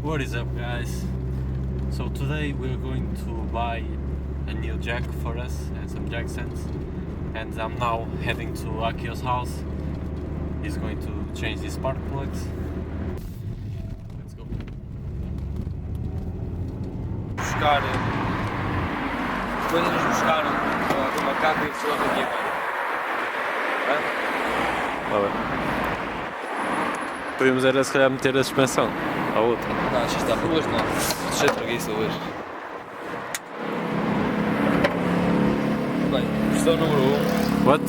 What is up, guys? So today we're going to buy a new jack for us and some jack stands, and I'm now heading to Akio's house. He's going to change the spark plugs. Let's go. Quando nos buscaram o macaco e a pessoa aqui agora. Podemos era se calhar meter a suspensão à outra. Não, isto está hoje não. Cheio de preguiça hoje. Bem, questão número 1. What?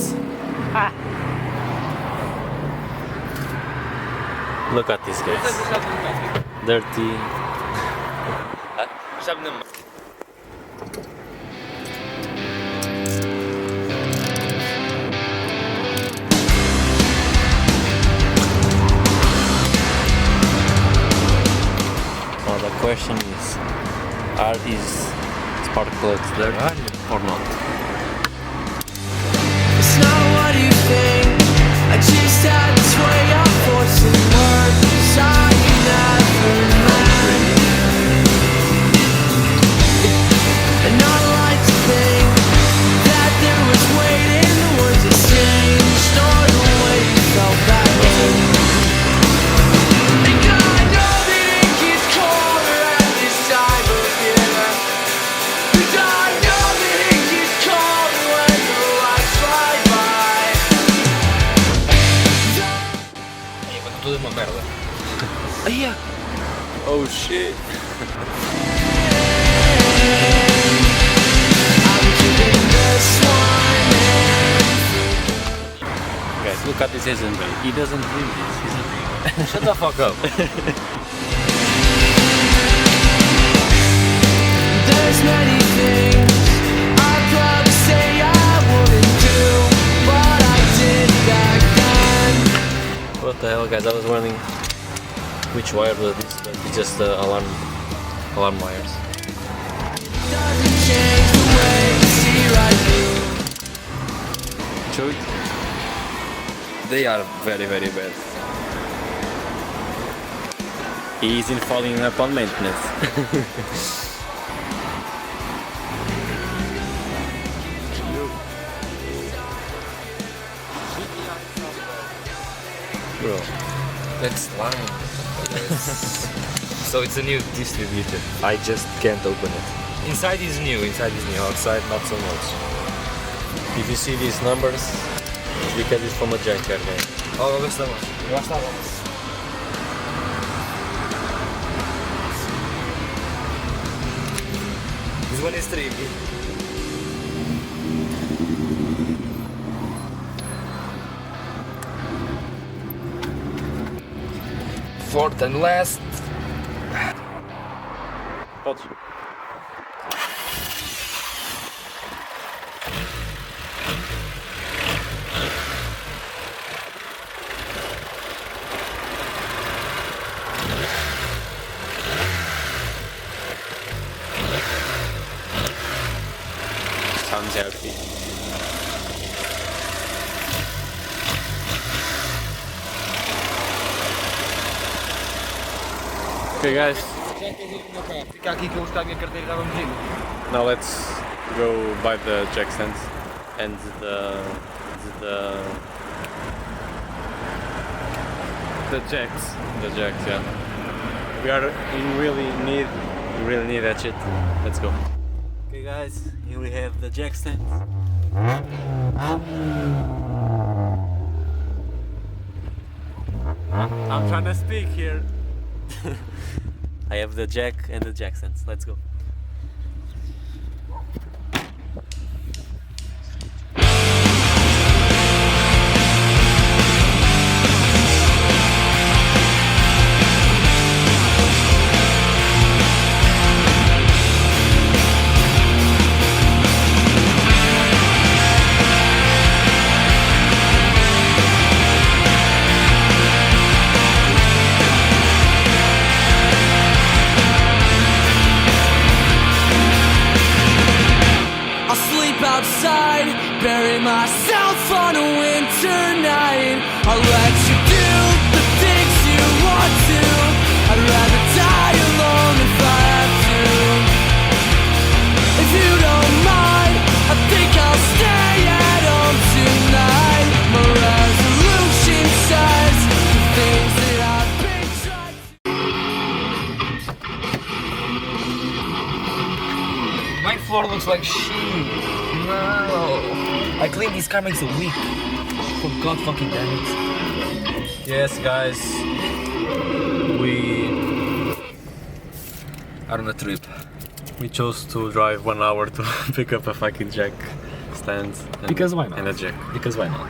Look at this, guys. Dirty. Sabe na mão. Now the question is, are these spark plugs dirty or not? It's not what you think. I just had this way of forcing words I never meant. And I like to think that there was weight in the words that changed, or the way you felt back then. And God knows that it gets colder at this time of year. 'Cause I know that it gets colder when the lights fly by. Tudo é uma merda. Yeah. Oh shit. I'm giving this one in. Guys, look at this engine. He doesn't believe this. He's not. Shut the fuck up. There's many things I'd probably say I wouldn't do, but I did back then. What the hell, guys? I was wondering which wire was this, but it's just alarm wires. Doesn't change the way you see right through. Show it. They are very, very bad. He isn't following up on maintenance. Bro, that's lime. So it's a new distributor. I just can't open it. Inside is new, outside not so much. If you see these numbers, it's because it's from a junkyard, guys. Oh, gostava. Gostava. This one is 3. Fourth and last. Podes. Sounds healthy. Okay, guys. Fica aqui que eu vou buscar a minha carteira e já vamos indo. Now let's go buy the jack stands and the jacks. The jacks, yeah. We really need that shit. Let's go. Okay, guys. Here we have the jack stands. I'm trying to speak here. I have the jack and the jack stands. Let's go. like shit. No. I cleaned this car makes a week. For God fucking damn it. Yes, guys, we Out on a trip. chose to drive 1 hour to pick up a fucking jack stand. Because why not? And a jack. Because why not?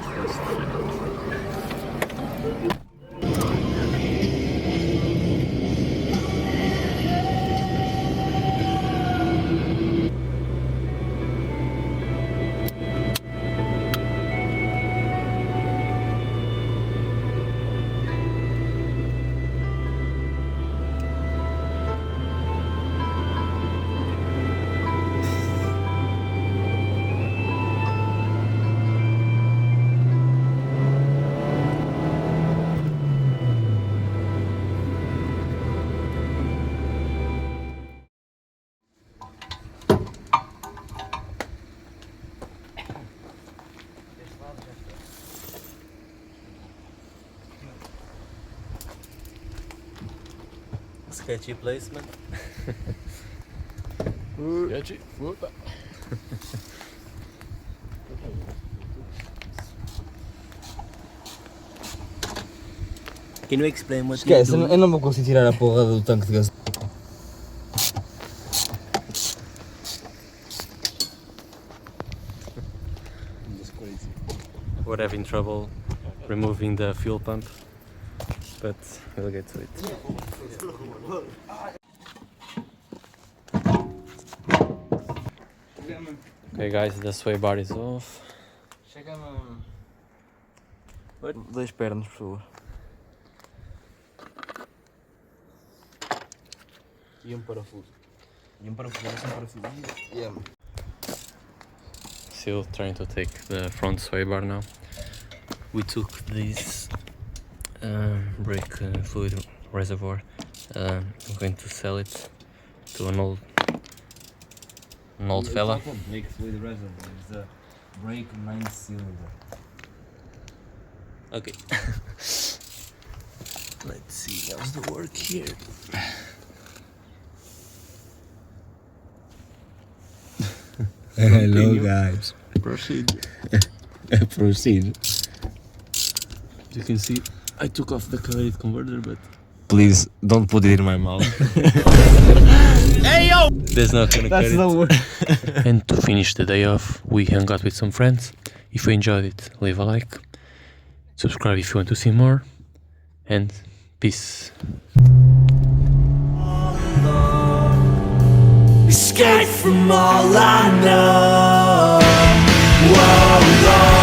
Sketchy placement. Sketchy. Can you explain what Esquece, eu não vou conseguir tirar a porra do tanque de gás. We're having trouble removing the fuel pump, but we'll get to it. Okay guys, the sway bar is off. Chega-me. Dois pernas, por favor. E parafuso. Parafuso. Yeah. Still trying to take the front sway bar now. We took this brake fluid reservoir. I'm going to sell it to an old fella. It's not a brake fluid reservoir, it's a brake 9-cylinder. Okay. Let's see, how's the work here? Hello guys. Proceed. Proceed. You can see I took off the catalytic converter, but Please don't put it in my mouth. hey yo! There's not gonna cut That's the it. word. And to finish the day off, we hung out with some friends. If you enjoyed it, leave a like. Subscribe if you want to see more. And peace. Escape from all I know. Whoa, whoa.